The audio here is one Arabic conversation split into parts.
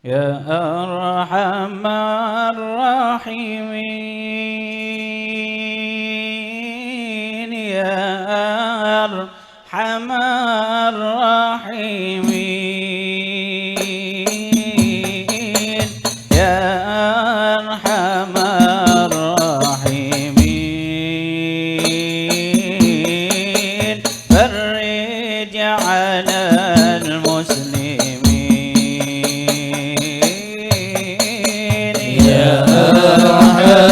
يا أرحم الراحمين يا أرحم الراحمين يا أرحم الراحمين فرج على المسلمين يا أرحم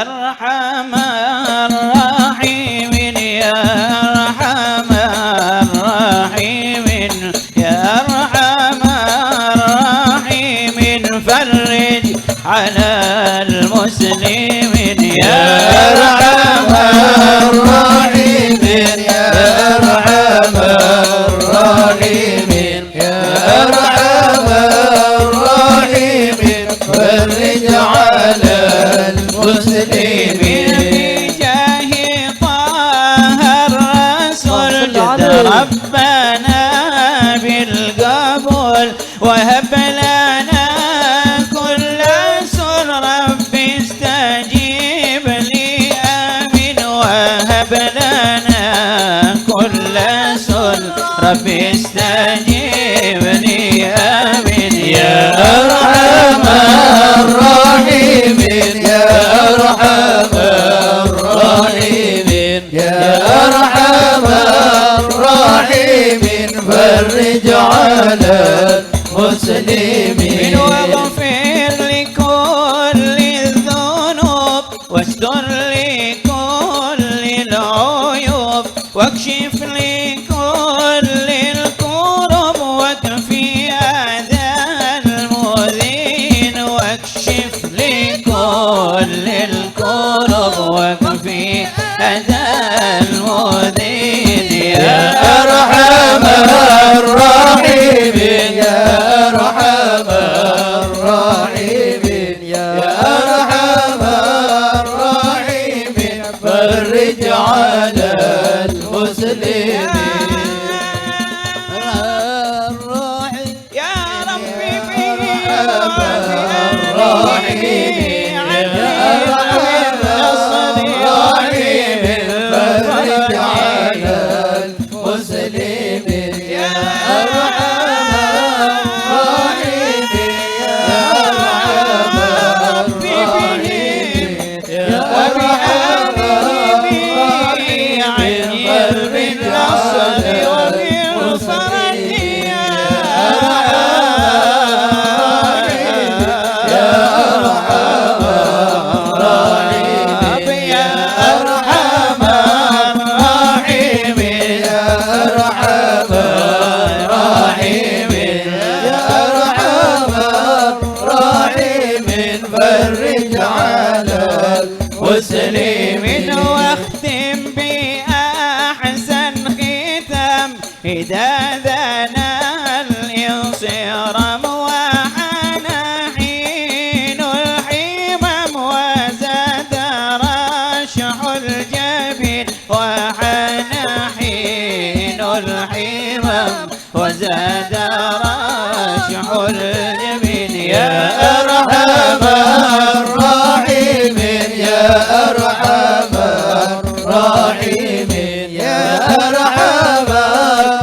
أرحم الراحمين يا أرحم الراحمين يا أرحم الراحمين فرج على المسلمين يا أرحم الراحمين يا أرحم الراحمين يا أرحم الراحمين فرج على المسلمين بجاه طه الرسول جد ربنا بالقبول وهب لنا كل سر ربي استجيب لي آمين وهب لنا كل سر ربي استجيب لي آمين يا أرحم الراحمين يا أرحم الراحمين يا أرحم الراحمين فرج على المسلمين واغفر لكل الذنوب واستر لكل العيوب واكشف لكل الكرب واكفي أذى المؤذين واكشف لكل الكرب واكفي أذى المؤذين يا أرحم الراحمين يا أرحم الراحمين يا أرحم الراحمين فرج على المسلمين يا ربي به الراحمين يا أرحم الراحمين فرج على المسلمين يا أرحم الراحمين يا أرحم الراحمين يا أرحم الراحمين بالنصر وبالفرج يا أرحم الراحمين يا أرحم الراحمين يا أرحم الراحمين يا أرحم الراحمين فرج على المسلمين واختم بأحسن ختام إذا ذنا الانصرام وحان حين الحمام وزاد رشح الجبين وحان حين الحمام وزاد رشح الجبين يا أرحم الراحمين يا أرحم الراحمين يا أرحم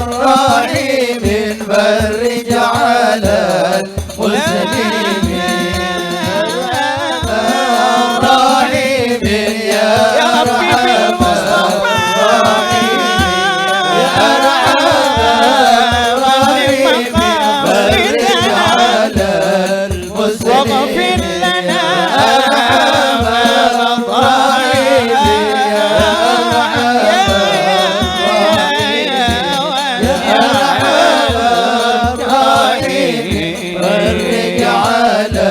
الراحمين فرج على المسلمين الراحمين يا أرحم الراحمين يا أرحم الراحمين فرج على المسلمين واغفر لنا أرحم الراحمين يا أرحم الراحمين فرج على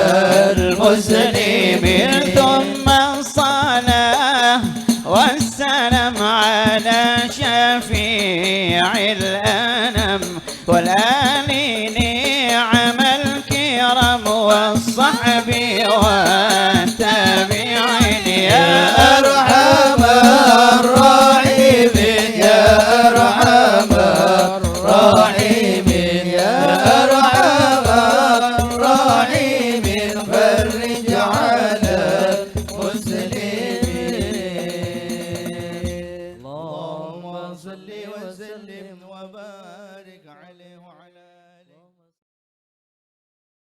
المسلمين ثم الصلاة والسلام على شفيع الأنام والآل نعم الكرام والصحب والتابعين يا أرحم الراحمين يا أرحم الراحمين يا أرحم الراحمين فرج على المسلمين اللهم صل وسلم وبارك عليه وعلى